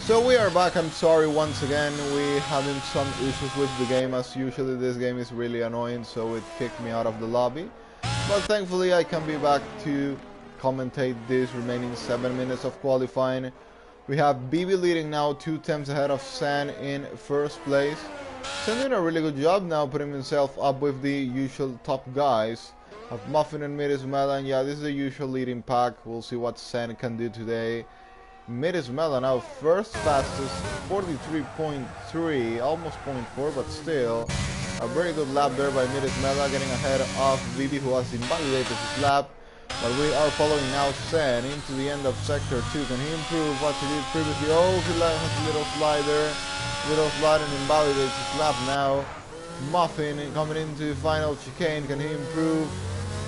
So we are back. I'm sorry once again, we having some issues with the game. As usually this game is really annoying, so it kicked me out of the lobby. But thankfully I can be back to commentate this remaining 7 minutes of qualifying. We have BB leading now 2 attempts ahead of San in first place. San doing a really good job now, putting himself up with the usual top guys. Have Muffin and Mirismela, and yeah, this is the usual leading pack. We'll see what San can do today. Mirismela now first fastest, 43.3, almost 0.4, but still a very good lap there by Mirismela, getting ahead of Vivi, who has invalidated his lap. But we are following now Sen into the end of sector 2. Can he improve what he did previously? Oh, he has a little slide and invalidates his lap now. Muffin coming into the final chicane. Can he improve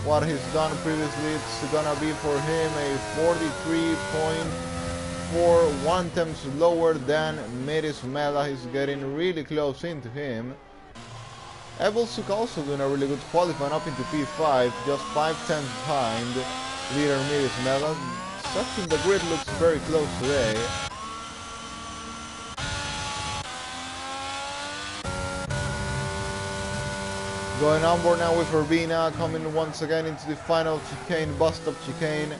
what he's done previously? It's gonna be for him a 43.4, 1 tenth lower than Mirismela. He's getting really close into him. Ebelsuk also doing a really good qualifying up into P5, just 5 tenths behind leader Mirismela. Such the grid looks very close today. Going on board now with Urbina, coming once again into the final chicane, bus stop chicane.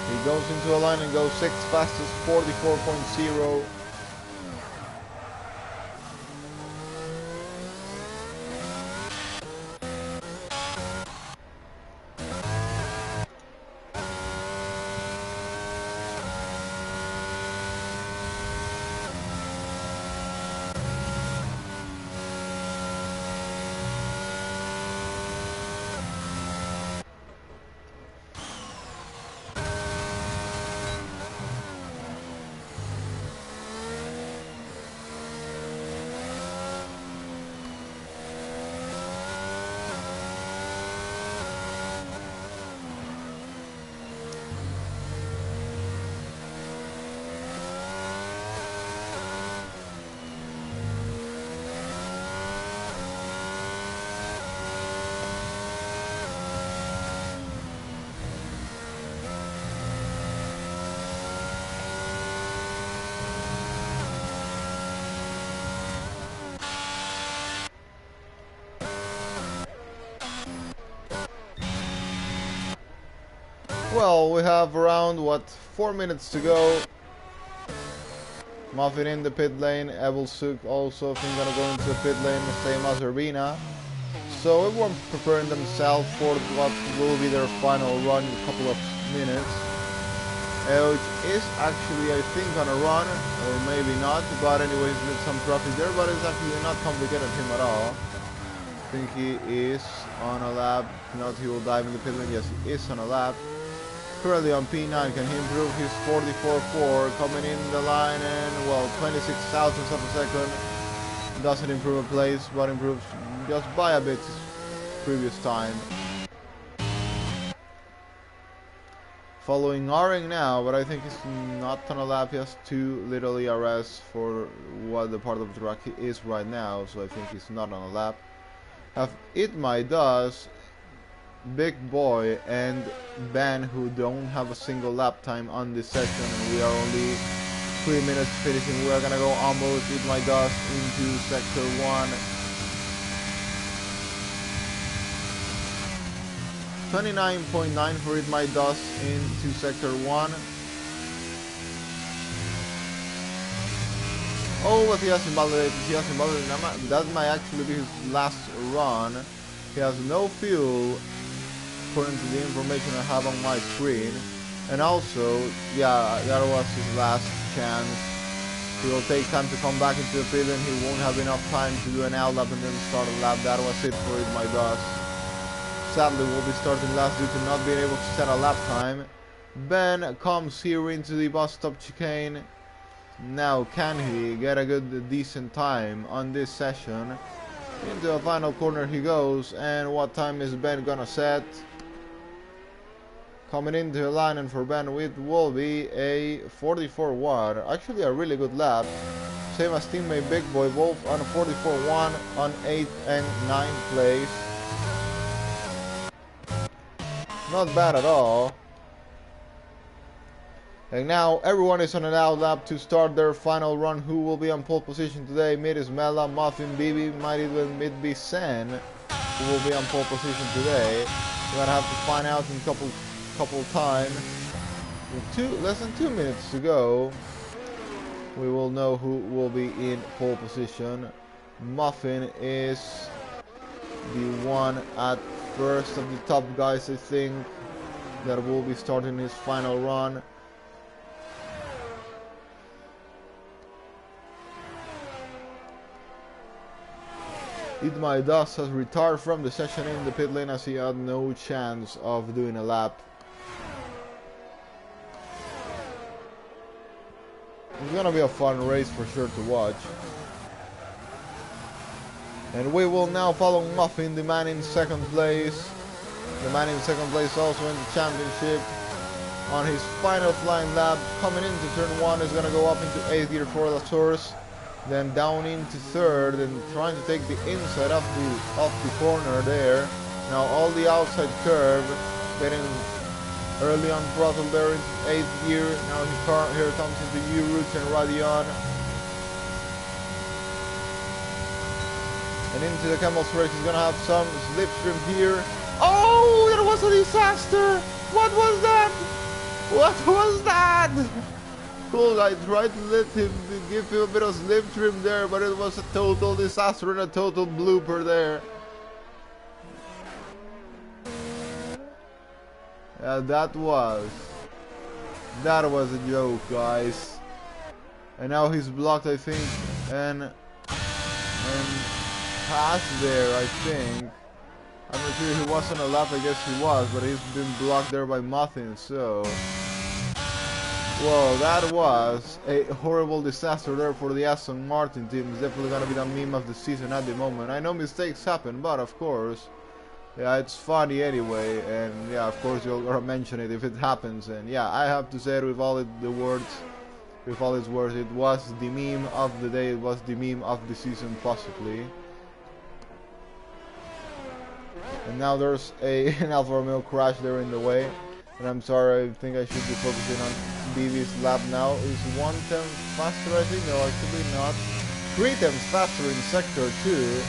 He goes into a line and goes 6th fastest, 44.0. Well, we have around, 4 minutes to go. Muffin in the pit lane, Ebelsuk also, I think, gonna go into the pit lane, the same as Urbina. So everyone preparing themselves for what will be their final run in a couple of minutes. Which is actually, I think, gonna run, or maybe not, but anyways, with some traffic there, but it's actually not complicated him at all. I think he is on a lap. If not, he will dive in the pit lane. Yes, he is on a lap. Currently on P9, can he improve his 44.4, coming in the line and, well, 26 thousandths of a second. Doesn't improve a place, but improves just by a bit his previous time. Following Aring now, but I think he's not on a lap. He has 2 little ERS for what the part of the track he is right now, so I think he's not on a lap. Have Itmai does, Big Boy and Ben, who don't have a single lap time on this session, and we are only 3 minutes finishing. We are gonna go almost with my dust into sector 1. 29.9 for it my dust into sector 1. Oh, but he has invalidated. That might actually be his last run. He has no fuel, according to the information I have on my screen. And also, yeah, that was his last chance. He will take time to come back into the pit, and he won't have enough time to do an out lap and then start a lap. That was it for it my dust. Sadly, we'll be starting last due to not being able to set a lap time. Ben comes here into the bus stop chicane. Now, can he get a good, decent time on this session? Into a final corner he goes, and what time is Ben gonna set? Coming into the line, and for Ben it will be a 44.1. Actually a really good lap. Same as teammate Big Boy, both on a 44.1 on 8th and 9th place. Not bad at all. And now everyone is on an out lap to start their final run. Who will be on pole position today? Mid is Mela, Muffin, Bibi, might even mid be Sen, who will be on pole position today. We're gonna have to find out in couple time. With less than 2 minutes to go, we will know who will be in pole position. Muffin is the one at first of the top guys, I think, that will be starting his final run. Eat My Dust has retired from the session in the pit lane as he had no chance of doing a lap. It's gonna be a fun race for sure to watch. And we will now follow Muffin, the man in second place. The man in second place also in the championship. On his final flying lap, coming into turn 1, is gonna go up into 8th gear for La Source. Then down into 3rd and trying to take the inside of the corner there. Now all the outside curve, getting early on throttle there into 8th gear. Now here comes into U-Roots and Radion. And into the Camel's Race, he's gonna have some slipstream here. Oh, that was a disaster! What was that? What was that? Cool, I tried to let him give him a bit of slipstream there, but it was a total disaster and a total blooper there. Yeah, that was a joke, guys. And now he's blocked, I think, and passed there, I think. I'm not sure if he was on a lap, I guess he was, but he's been blocked there by Muffin, so... Well, that was a horrible disaster there for the Aston Martin team. It's definitely gonna be the meme of the season at the moment. I know mistakes happen, but of course, yeah, it's funny anyway, and yeah, of course you're gonna mention it if it happens. And yeah, I have to say it with all its words, it was the meme of the day, it was the meme of the season possibly. And now there's an Alfa Romeo crash there in the way. And I'm sorry, I think I should be focusing on BB's lap now. Is 1/10 faster, I think? No, actually not. 3/10 faster in sector 2.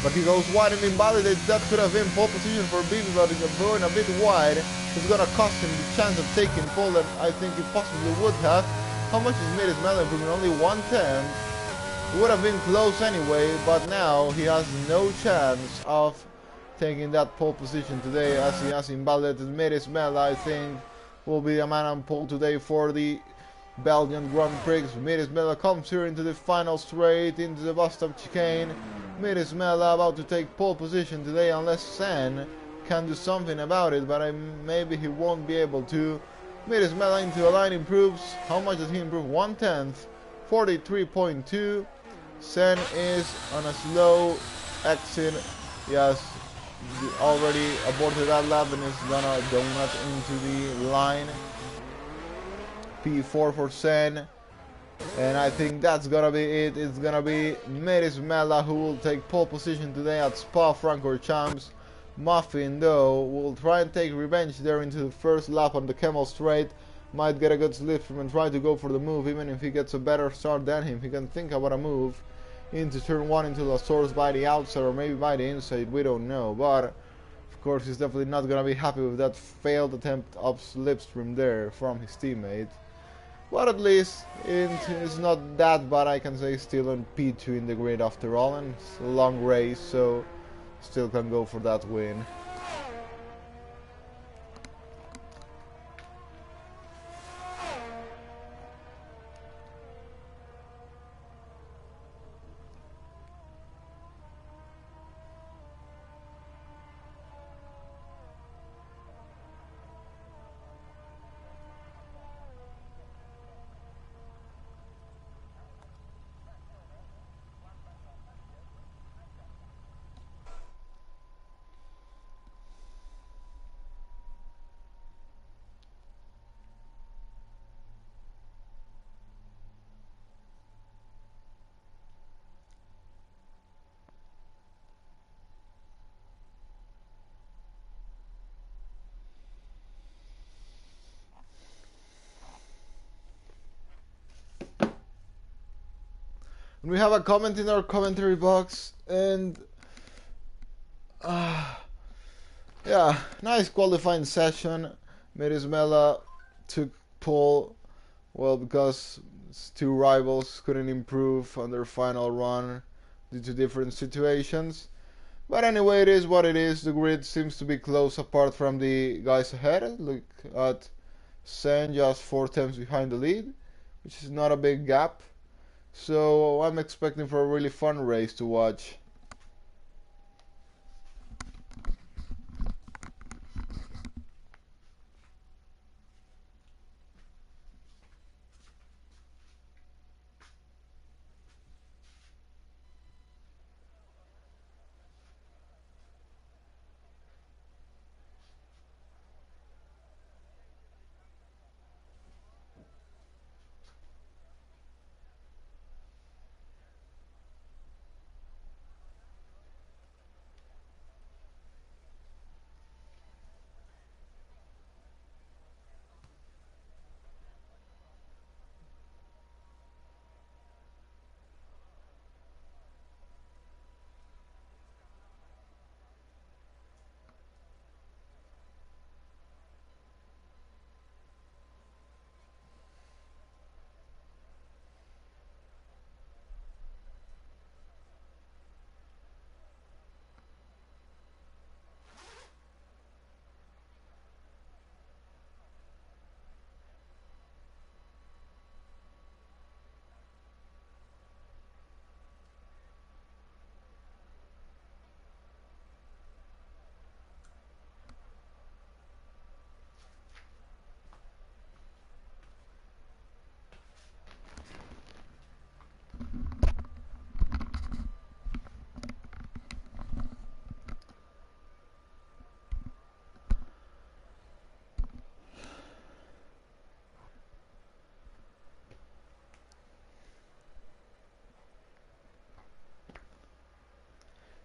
But he goes wide and invalidates. That could have been pole position for BB, but it's going a bit wide. It's gonna cost him the chance of taking pole that I think he possibly would have. How much is made his medal improvement? Only 1/10. It would have been close anyway, but now he has no chance of taking that pole position today, as he has invalidated Miris Mela. I think will be a man on pole today for the Belgian Grand Prix. Miris Mela comes here into the final straight, into the bus stop chicane. Miris Mela about to take pole position today, unless Sen can do something about it, but maybe he won't be able to. Miris Mela into a line improves. How much does he improve? 1/10, 43.2. Sen is on a slow exit. Yes, already aborted that lap and is gonna donut into the line. P4 for Sen. And I think that's gonna be it. It's gonna be Miris Mela who will take pole position today at Spa-Francorchamps. Muffin, though, will try and take revenge there into the first lap on the Camel Straight. Might get a good slip from and try to go for the move. Even if he gets a better start than him, he can think about a move into turn 1 into La Source by the outside or maybe by the inside, we don't know. But of course he's definitely not gonna be happy with that failed attempt of slipstream there from his teammate. But at least it's not that bad, I can say. Still on P2 in the grid after all, and it's a long race, so still can go for that win. And we have a comment in our commentary box, and yeah, nice qualifying session. Merismela took pole, well, because two rivals couldn't improve on their final run due to different situations. But anyway, it is what it is. The grid seems to be close apart from the guys ahead. Look at Sen just 4 tenths behind the lead, which is not a big gap. So I'm expecting for a really fun race to watch.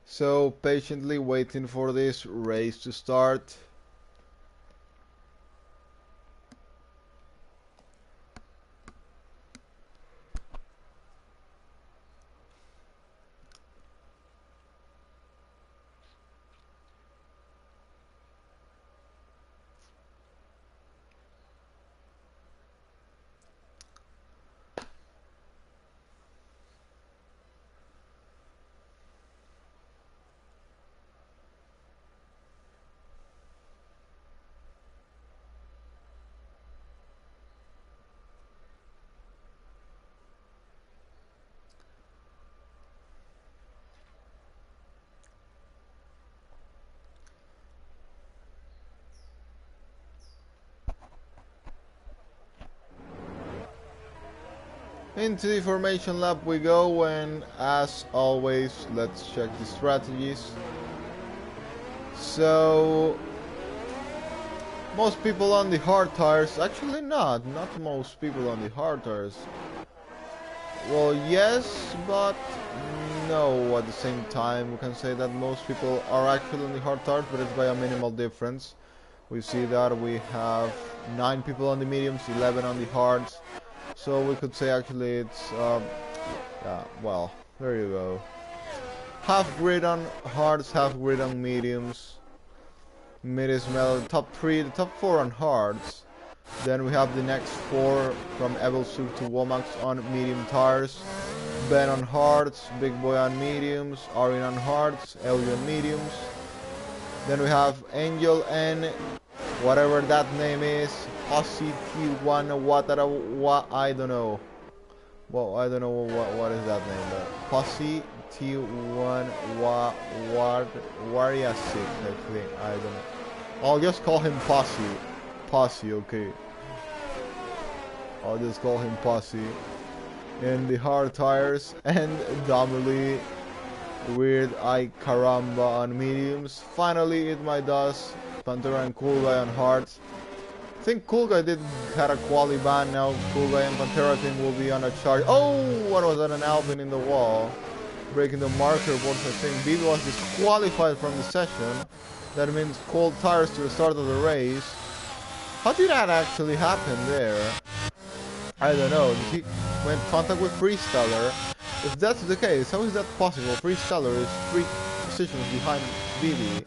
So patiently waiting for this race to start. Into the formation lap we go, and as always, let's check the strategies. So most people on the hard tires, actually not most people on the hard tires. Well, yes, but no at the same time. We can say that most people are actually on the hard tires, but it's by a minimal difference. We see that we have 9 people on the mediums, 11 on the hards. So we could say actually it's, yeah, well, there you go. Half grid on hards, half grid on mediums. Mid is well, the top 3, the top 4 on hards. Then we have the next 4 from Evelsu to Womax on medium tires. Ben on hards, Big Boy on mediums, Arin on hards, Elio on mediums. Then we have Angel and whatever that name is, Posse T1, what I don't know. Well, I don't know what is that name, but Posse T1 Wariasik, I think. I don't know. I'll just call him Posse. Posse, okay. I'll just call him Posse. In the hard tires, and Domily Weird Eye Caramba on mediums. Finally, It My Dust, Pantera and Cool Guy on hards. I think Cool Guy did had a quali ban. Now Cool Guy and Pantera team will be on a charge. Oh, what was that? An Alvin in the wall, breaking the marker boards. I think Beat was disqualified from the session. That means cold tires to the start of the race. How did that actually happen there? I don't know. He went contact with Freestyler, If that's the case, how is that possible? Freestyler is 3 positions behind BB.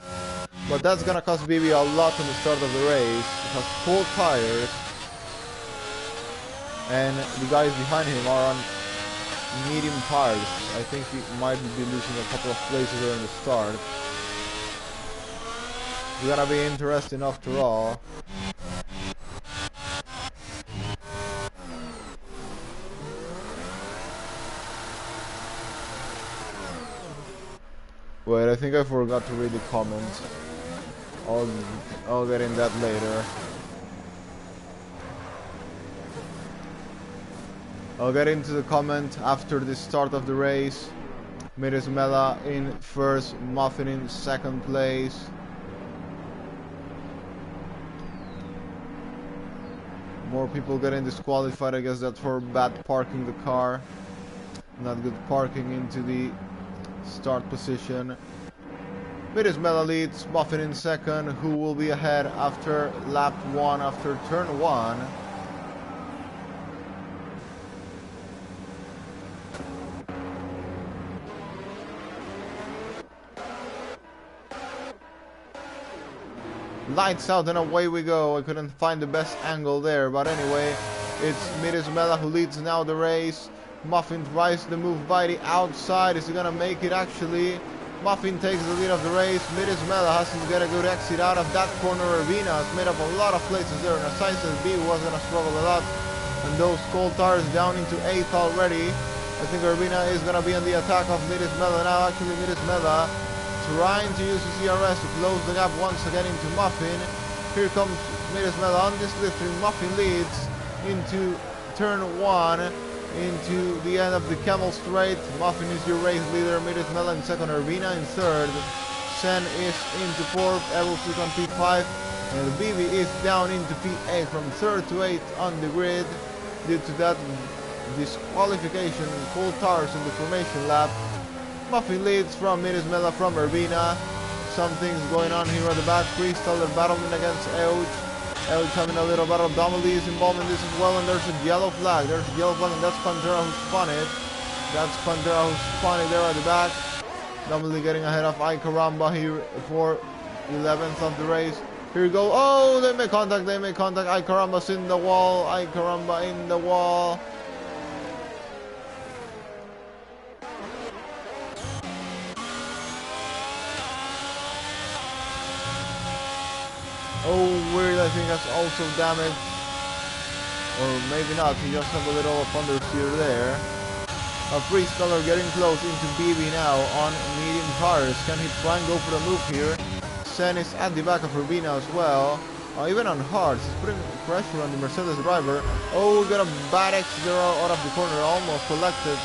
But that's gonna cost BB a lot on the start of the race. He has 4 tires. And the guys behind him are on medium tires. I think he might be losing a couple of places during the start. It's gonna be interesting after all. Wait, I think I forgot to read the comments. I'll get in that later. I'll get into the comment after the start of the race. Mirismela in first, Muffin in second place. More people getting disqualified, I guess that's for bad parking the car. Not good parking into the start position. Mirismela leads, Muffin in second, who will be ahead after lap 1, after turn 1. Lights out and away we go. I couldn't find the best angle there, but anyway, it's Mirismela who leads now the race. Muffin tries to move by the outside. Is he gonna make it actually? Muffin takes the lead of the race. Mirismela has to get a good exit out of that corner. Urbina has made up a lot of places there, and as I said, B was gonna struggle a lot. And those cold tires down into 8th already. I think Urbina is gonna be on the attack of Mirismela now. Actually, Mirismela trying to use the CRS to close the gap once again into Muffin. Here comes Mirismela on this lift. Muffin leads into turn 1, into the end of the Camel Straight. Muffin is your race leader. Mirismela in second, Urbina in third. Sen is into fourth, Evolution on P5, and BB is down into P8 from third to 8th on the grid due to that disqualification, cold tires in the formation lap. Muffin leads from Mirismela from Urbina. Something's going on here at the back. Freestyler battling against Euch. Euch having a little battle. Domely is involved in this as well, and there's a yellow flag. There's a yellow flag, and that's Pantera who spun it. That's Pantera who spun it there at the back. Domely getting ahead of Icaramba here for 11th of the race. Here we go. Oh, they make contact. They make contact. Icaramba's in the wall. Icaramba in the wall. Oh, weird, I think that's also damaged. Or maybe not, he just have a little understeer there. A Freestyler getting close into BB now on medium tires. Can he try and go for the move here? Sen is at the back of Urbina as well. Even on hards, he's putting pressure on the Mercedes driver. Oh, we got a bad exit there out of the corner, almost collected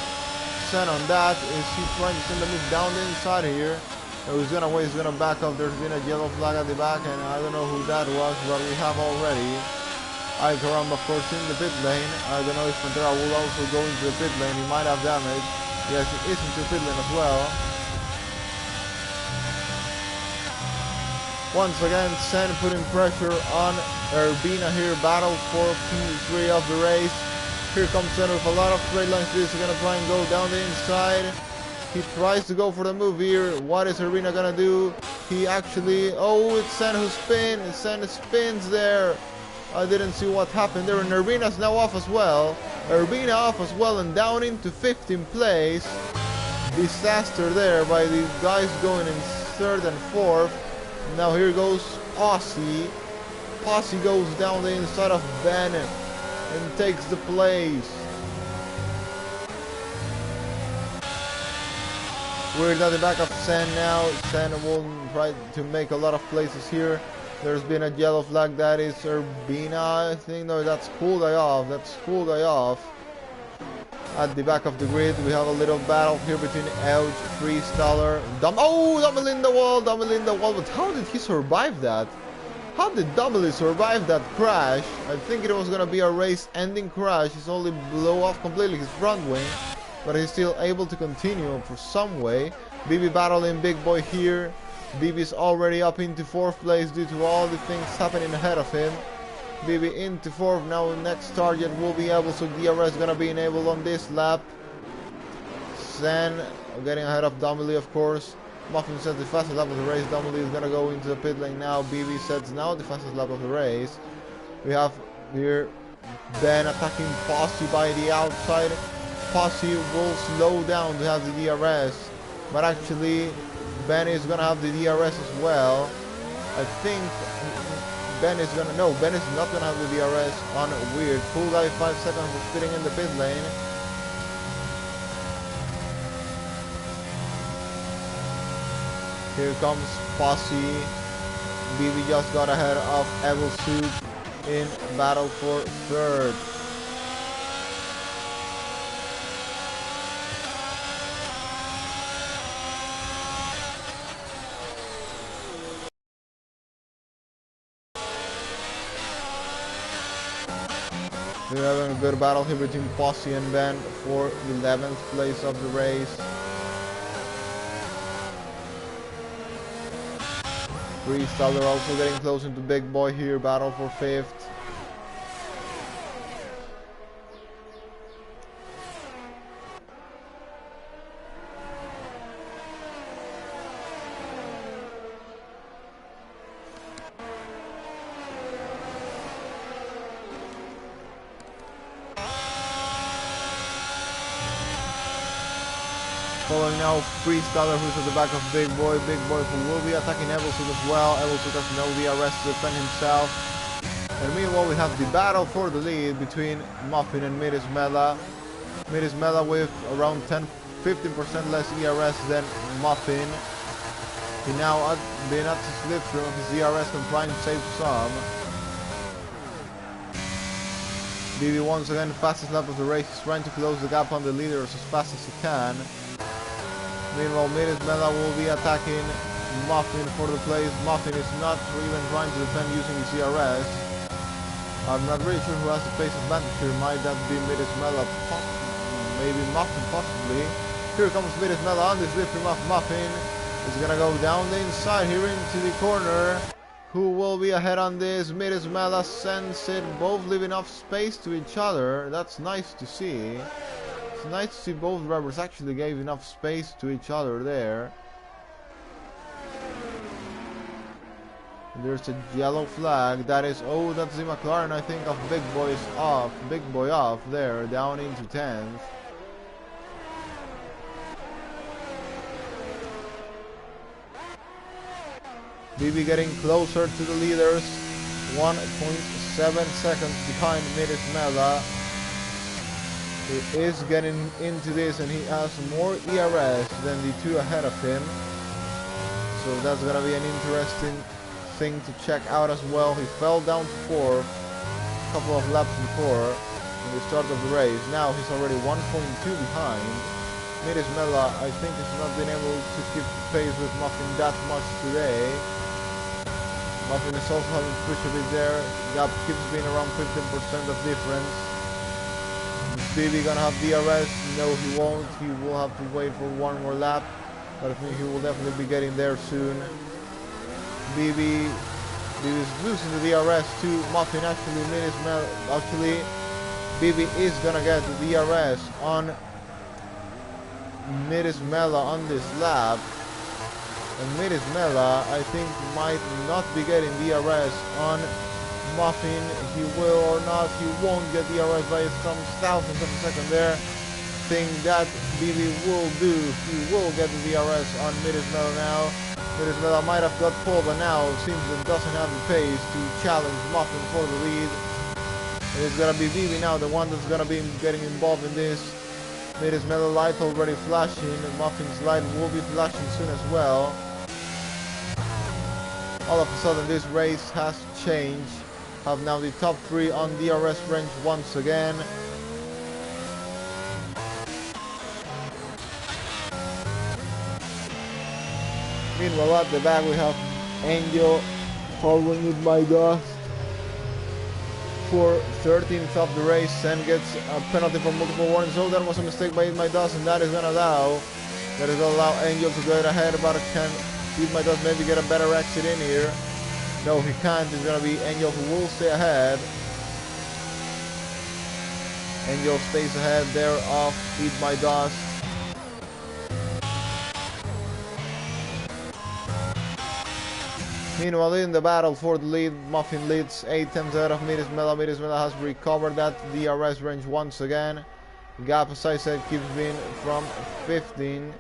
Sen on that. Is he trying to send the move down the inside here? He's gonna wait, he's gonna back up. There's been a yellow flag at the back, and I don't know who that was, but we have already Icaramba, of course, in the pit lane. I don't know if Pantera will also go into the pit lane. He might have damage. Yes, he is into the pit lane as well. Once again, Sen putting pressure on Urbina here. Battle for P3 of the race. Here comes Sen with a lot of straight lines. He's gonna try and go down the inside. He tries to go for the move here. What is Urbina gonna do? He actually... Oh, it's Sen who spins. Sen spins there. I didn't see what happened there. And Urbina's now off as well. Urbina off as well and down into 15th place. Disaster there by these guys going in 3rd and 4th. Now here goes Posse. Posse goes down the inside of Bennett and takes the place. We're at the back of Sen now. Sen will try to make a lot of places here. There's been a yellow flag. That is Urbina, I think. No, that's Cool Guy Off. That's Cool Guy Off. At the back of the grid, we have a little battle here between Euch, Freestyler, Oh, Domely in the wall. Domely in the wall. But how did he survive that? How did Domely survive that crash? I think it was going to be a race-ending crash. He's only blew off completely his front wing. But he's still able to continue for some way. BB battling Big Boy here. BB's already up into 4th place due to all the things happening ahead of him. BB into 4th. Now the next target will be able, so DRS is gonna be enabled on this lap. Sen getting ahead of Domily, of course. Muffin sets the fastest lap of the race. Domily is gonna go into the pit lane now. BB sets now the fastest lap of the race. We have here Ben attacking Posse by the outside. Posse will slow down to have the DRS, but actually Ben is gonna have the DRS as well. I think Ben is not gonna have the DRS on Weird. Cool Guy 5 seconds for spitting in the pit lane. Here comes Posse. BB just got ahead of Evil Soup in battle for third. We're having a good battle here between Posse and Ben for 11th place of the race. Freestyler also getting close into Big Boy here, battle for 5th. Following now Freestyler, who's at the back of Big Boy who will be attacking Evilsuit as well. Evilsuit has no DRS to defend himself. And meanwhile we have the battle for the lead between Muffin and Mirismela. Mirismela with around 15% less ERS than Muffin. He now been at the slipstream of his DRS and trying to save some. BB once again fastest lap of the race. He's trying to close the gap on the leaders as fast as he can. Meanwhile, Mirismela will be attacking Muffin for the place. Muffin is not even trying to defend using his CRS. I'm not really sure who has the pace advantage here. Might that be Mirismela? Maybe Muffin, possibly. Here comes Mirismela on this lift from Muffin. He's gonna go down the inside here into the corner. Who will be ahead on this? Mirismela sends it, both leave enough space to each other. That's nice to see. It's nice to see both drivers actually gave enough space to each other there. There's a yellow flag. That is, oh, that's the McLaren, I think, of Big Boy's off. Big Boy off there, down into 10th. BB getting closer to the leaders. 1.7 seconds behind Mirismela. He is getting into this and he has more ERS than the two ahead of him. So that's gonna be an interesting thing to check out as well. He fell down to 4th a couple of laps before in the start of the race. Now he's already 1.2 behind. Mirismela, I think, has not been able to keep pace with Muffin that much today. Muffin is also having to push a bit there. Gap keeps being around 15% of difference. Is BB gonna have DRS? No, he won't. He will have to wait for one more lap. But I think he will definitely be getting there soon. BB is losing the DRS to Muffin. Actually, BB is gonna get the DRS on Mirismela on this lap. And Mirismela, I think, might not be getting DRS on Muffin. He will or not, he won't get DRS by some thousandths of a second there. Thing that BB will do, he will get the DRS on Mirismela now. Mirismela might have got pole, but now it seems it doesn't have the pace to challenge Muffin for the lead. It's gonna be BB now, the one that's gonna be getting involved in this. Mirismela light already flashing, Muffin's light will be flashing soon as well. All of a sudden this race has changed. Have now the top 3 on DRS range once again. Meanwhile at the back we have Angel following with my dust for 13th of the race and gets a penalty for multiple warnings. So that was a mistake by my dust, and that is gonna allow Angel to get ahead, but can my dust maybe get a better exit in here? No, he can't. It's gonna be Angel who will stay ahead. Angel stays ahead there of Eat My Dust. Meanwhile, in the battle for the lead, Muffin leads 8 attempts ahead of Midis Mela. Midis Mela has recovered that DRS range once again. Gap, as I said, keeps being from 15%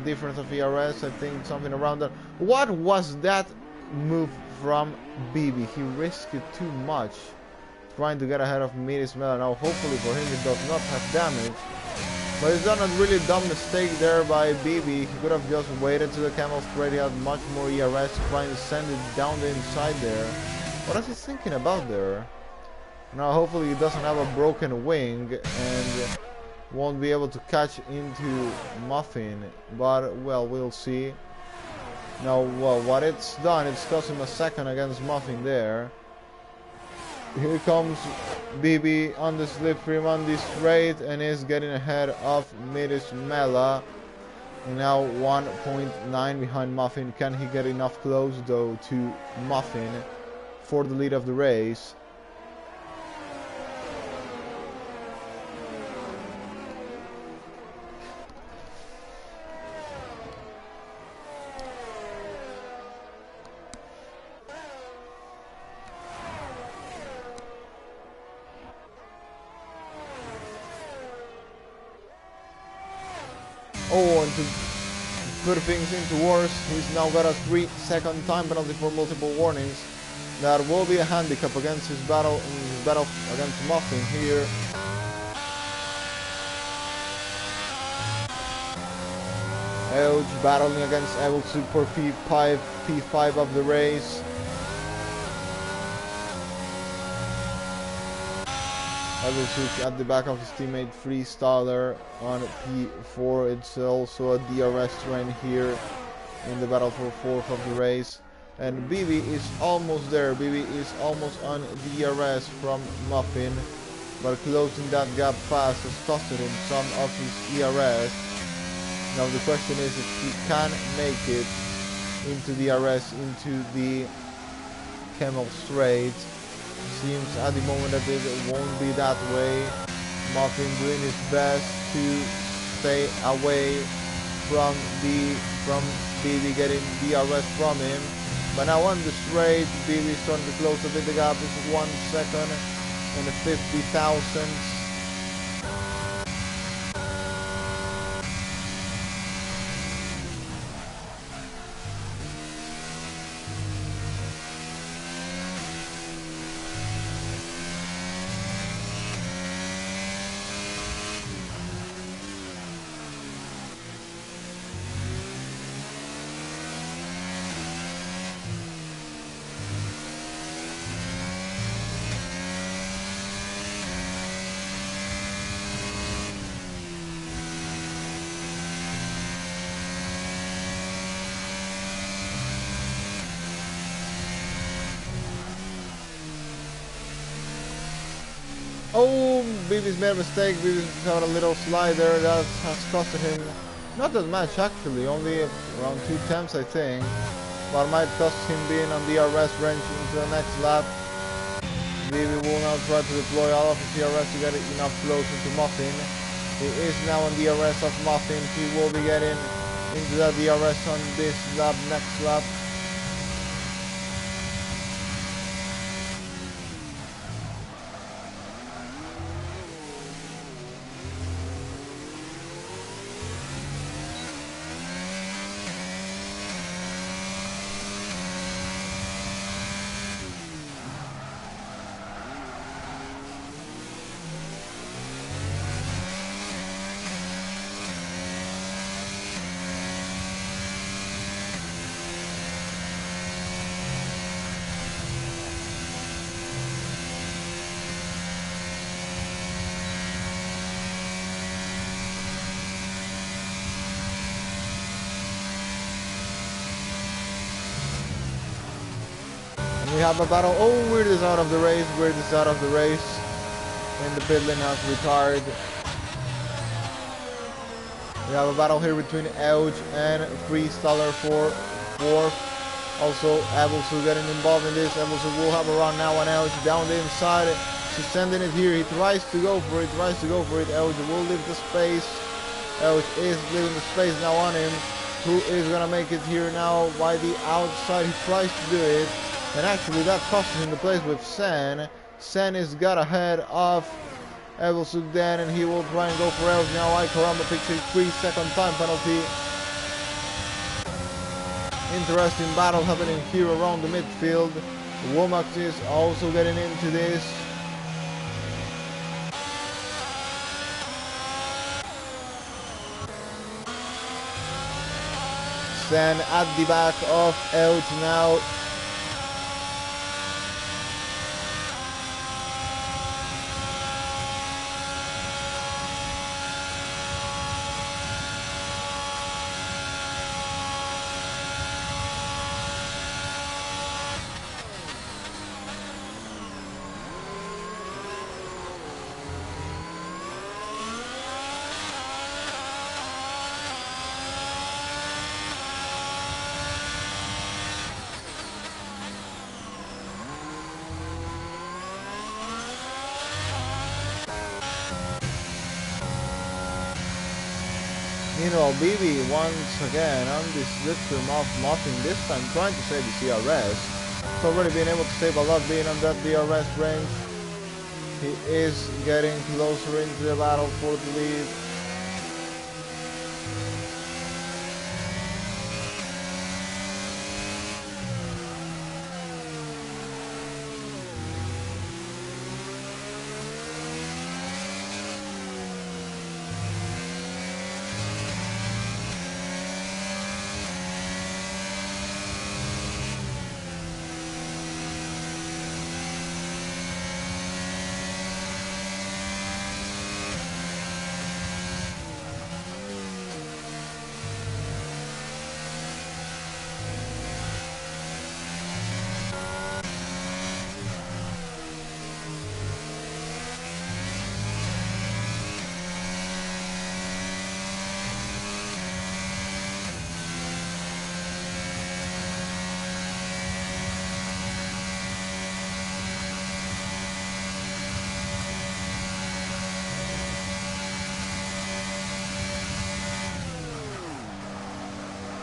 difference of ERS, I think something around that. What was that move from BB? He risked it too much trying to get ahead of Midis Mela. Now hopefully for him it does not have damage. But it's done a really dumb mistake there by BB. He could have just waited to the camel straight. He had much more ERS trying to send it down the inside there. What is he thinking about there? Now hopefully he doesn't have a broken wing and won't be able to catch into Muffin. But well, we'll see. Now well, what it's done, it's cost him a second against Muffin there. Here comes BB on the slipstream on the straight and is getting ahead of Midis Mela. Now 1.9 behind Muffin. Can he get enough close though to Muffin for the lead of the race? Oh, and to put things into worse, he's now got a 3-second time penalty for multiple warnings. That will be a handicap against his battle against Muffin here. Elge battling against Evil Super P5 of the race. Evil at the back of his teammate Freestyler on P4. It's also a DRS train here in the battle for 4th of the race. And BB is almost there. BB is almost on DRS from Muffin. But closing that gap fast has costed him some of his ERS. Now the question is if he can make it into DRS, into the Camel Straight. Seems at the moment that it won't be that way. Muffin doing his best to stay away from BB getting DRS from him. But now on the straight, BB is starting to close a bit the gap. This is 1 second and a 50 thousandths. Oh, BB's made a mistake. BB's got a little slide there that has costed him not that much actually, only around 2 attempts I think. But might cost him being on DRS range into the next lap. BB will now try to deploy all of his DRS to get enough close into Muffin. He is now on DRS of Muffin. He will be getting into that DRS on this lap, next lap. We have a battle. Oh, Weird is out of the race. Weird is out of the race. And the pit lane has retired. We have a battle here between Elge and Freestyler for 4th. Also, Abelsu getting involved in this. Abelsu will have a run now on Elge down the inside. She's sending it here. He tries to go for it. Elge will leave the space. Elge is leaving the space now on him. who is gonna make it here now by the outside. He tries to do it, and actually that costs him the place with Sen. Sen is got ahead of Evelsuk then, and he will try and go for Elge now. Icaramba picks a 3-second time penalty. Interesting battle happening here around the midfield. Womack is also getting into this. Sen at the back of Elge now. Meanwhile, BB once again on this slipstream of Muffin, this time trying to save the CRS. He's already been able to save a lot being on that DRS range. He is getting closer into the battle for the lead.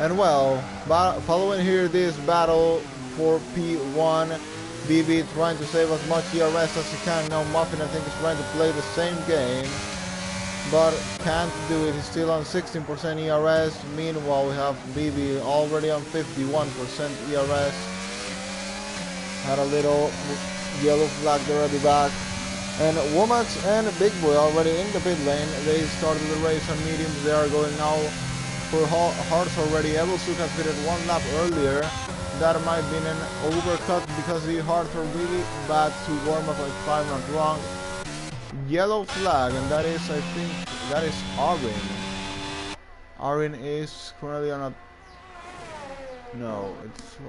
And well, following here this battle for P1, BB trying to save as much ERS as he can. Now Muffin, I think, is trying to play the same game, but can't do it. He's still on 16% ERS. Meanwhile, we have BB already on 51% ERS. Had a little yellow flag there at the back. And Womax and Big Boy already in the pit lane. They started the race on mediums. They are going now for hards already. Evelsuk has pitted one lap earlier. That might have been an overcut because the hards are really bad to warm up, if I'm not wrong. Yellow flag, and that is, I think, that is Arin. Arin is currently on a... No,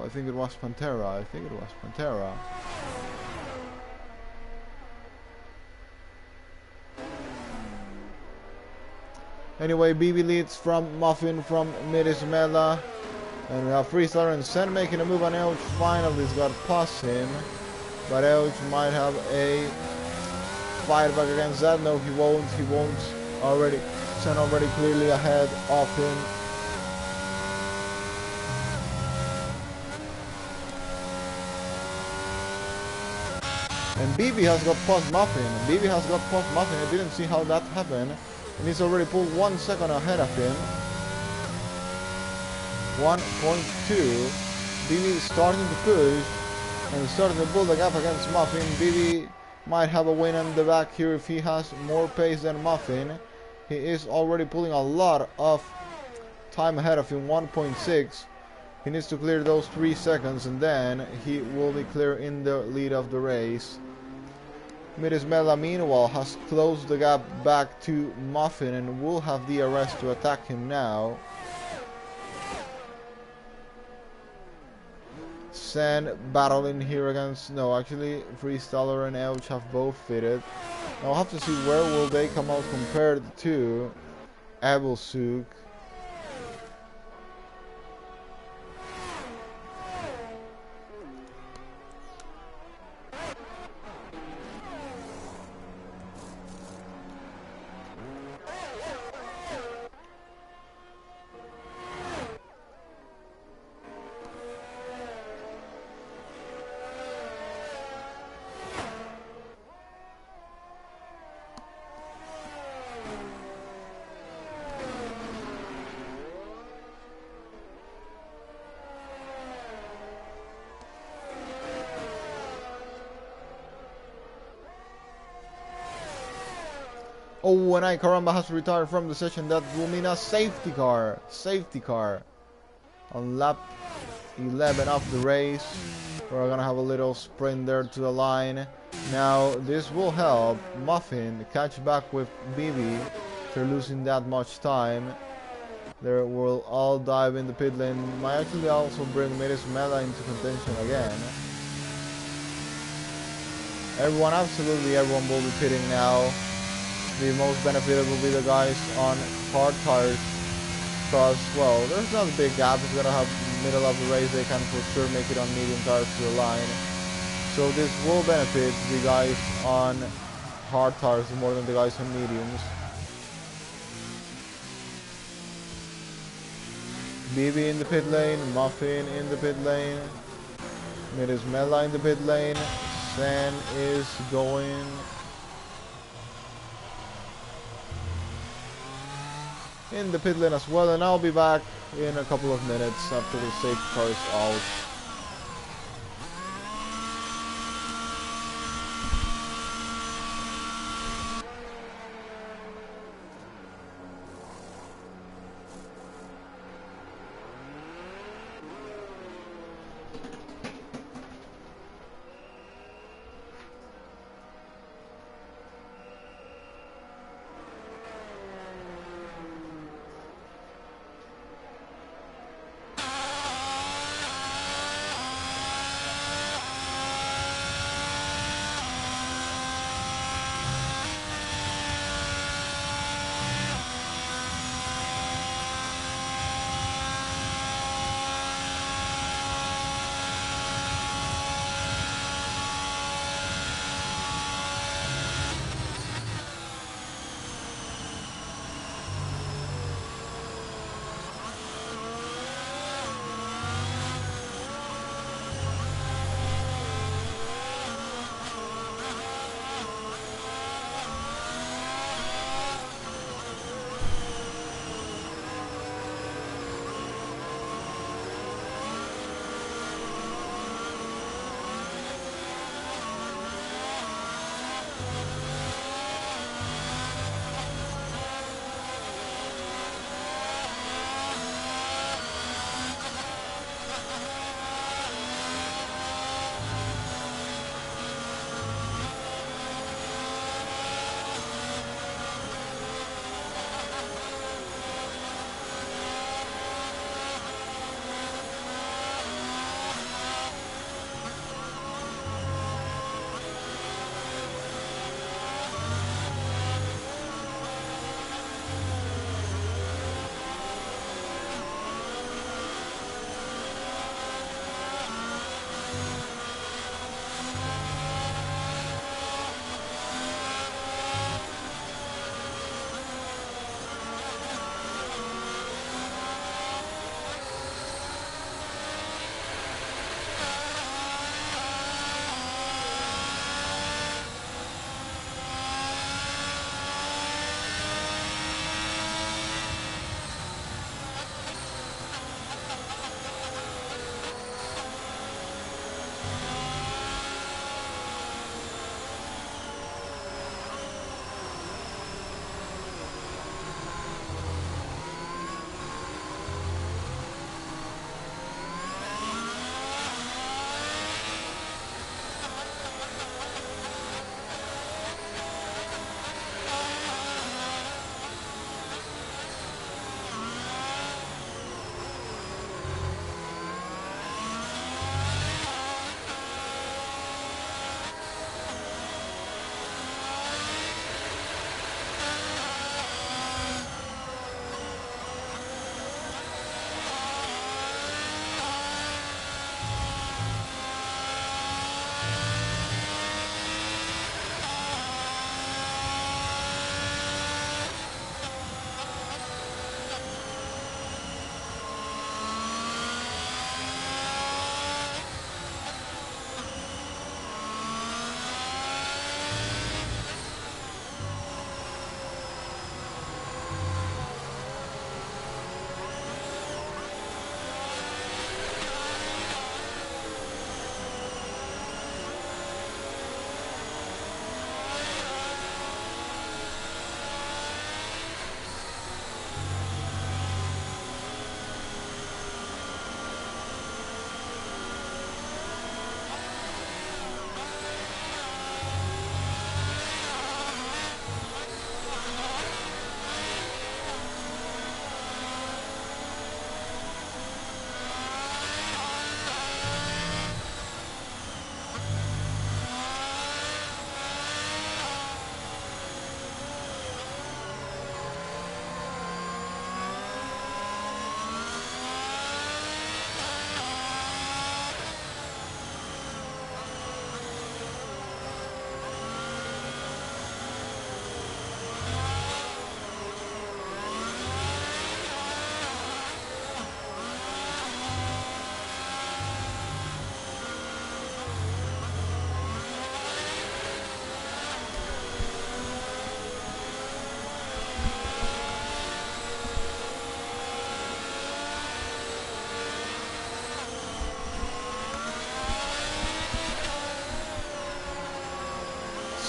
I think it was Pantera. Anyway, BB leads from Muffin from Midismela. And we have Freestar and Sen making a move on Elch. Finally, he's got past him. But Elch might have a fight back against that. No, he won't. Already, Sen already clearly ahead of him. And BB has got past Muffin. I didn't see how that happened. And he's already pulled 1 second ahead of him. 1.2. BB starting to push and starting to build the gap against Muffin. BB might have a win on the back here if he has more pace than Muffin. He is already pulling a lot of time ahead of him, 1.6. He needs to clear those 3 seconds and then he will be clear in the lead of the race. Midismela meanwhile has closed the gap back to Muffin and will have the arrest to attack him now. Sen battling here against... No, actually Freestaller and Elch have both fitted. Now I'll have to see where will they come out compared to Abelsuk. Oh, and Caramba has retired from the session. That will mean a safety car. Safety car. On lap 11 of the race. We're gonna have a little sprint there to the line. Now, this will help Muffin catch back with BB. They're losing that much time. They will all dive in the pit lane. Might actually also bring Miris Mela into contention again. Absolutely everyone will be pitting now. The most benefited will be the guys on hard tires. Because, well, there's not a big gap. It's going to have middle of the race. They can for sure make it on medium tires to the line. So this will benefit the guys on hard tires more than the guys on mediums. BB in the pit lane, Muffin in the pit lane, Miris Mela in the pit lane, San is going in the pit lane as well, and I'll be back in a couple of minutes after the safety car is out.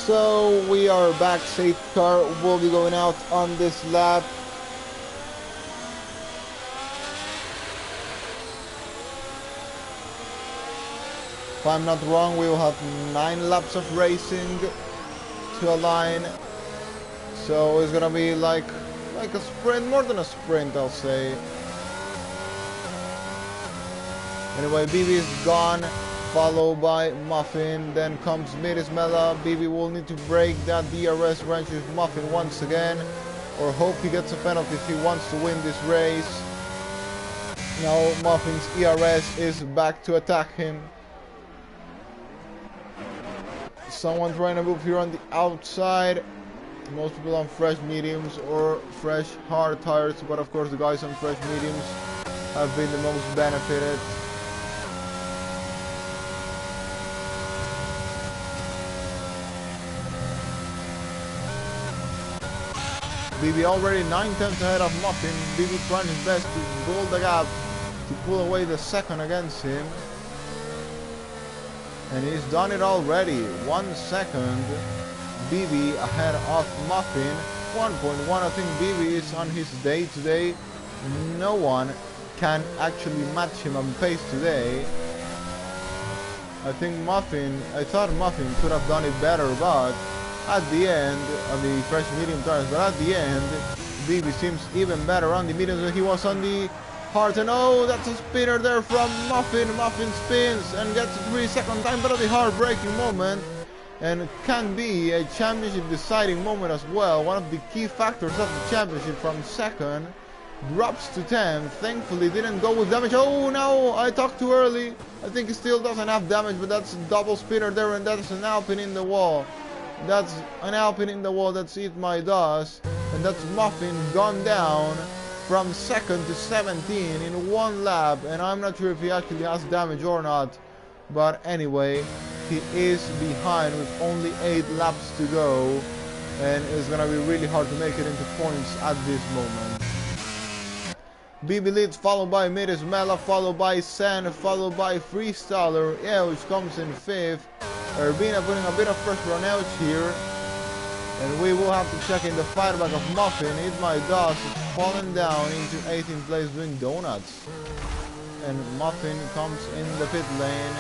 So we are back. Safety car will be going out on this lap. If I'm not wrong, we will have 9 laps of racing to align. So it's gonna be like a sprint, more than a sprint, I'll say. Anyway, BB is gone, followed by Muffin. Then comes Mirismela. BB will need to break that DRS wrench with Muffin once again, or hope he gets a penalty if he wants to win this race. Now Muffin's ERS is back to attack him. Someone trying to move here on the outside. Most people on fresh mediums or fresh hard tires, but of course the guys on fresh mediums have been the most benefited. BB already 9/10 ahead of Muffin. BB trying his best to build the gap to pull away the second against him. And he's done it already. 1 second. BB ahead of Muffin. 1.1. I think BB is on his day today. No one can actually match him on pace today. I thought Muffin could have done it better, but at the end of the fresh medium tires, but at the end BB seems even better on the mediums than he was on the hard. And oh, that's a spinner there from Muffin. Muffin spins and gets a 3-second time, but at the heartbreaking moment, and can be a championship deciding moment as well. One of the key factors of the championship. From second drops to 10th. Thankfully didn't go with damage. Oh no, I talked too early. I think he still doesn't have damage, but that's a double spinner there, and that's an Alpine in the wall. That's an Alpine in the wall. That's Eat My Dust, and that's Muffin gone down from second to 17 in 1 lap, and I'm not sure if he actually has damage or not, but anyway, he is behind with only 8 laps to go, and it's gonna be really hard to make it into points at this moment. BB leads, followed by Mirismela, followed by Sen, followed by Freestyler, which comes in 5th. Urbina putting a bit of pressure on Elch here, and we will have to check in the fireback of Muffin. Eat My Dust is falling down into 18th place doing donuts, and Muffin comes in the pit lane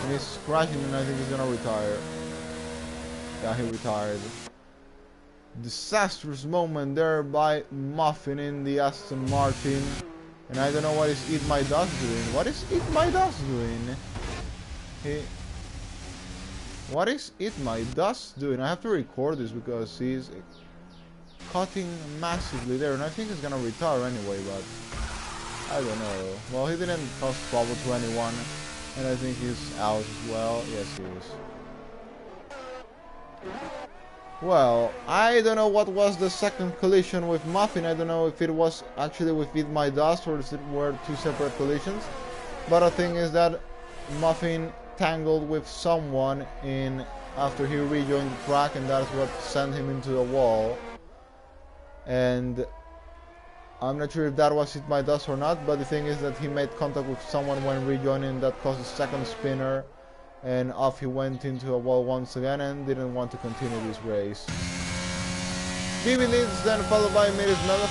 and he's crashing, and I think he's gonna retire. Yeah, he retired. Disastrous moment there by Muffin in the Aston Martin, and I don't know what is Eat My Dust doing. What is Eat My Dust doing? What is Eat My Dust doing? I have to record this because he's cutting massively there, and I think he's gonna retire anyway, but I don't know. Well, he didn't cause trouble to anyone, and I think he's out as well. Yes, he is. Well, I don't know what was the second collision with Muffin. I don't know if it was actually with Eat My Dust or if it were 2 separate collisions. But the thing is that Muffin tangled with someone in after he rejoined the track, and that's what sent him into the wall. And I'm not sure if that was Eat My Dust or not, but the thing is that he made contact with someone when rejoining. That caused a second spinner, and off he went into a wall once again and didn't want to continue this race. BB leads, then followed by Mirismela,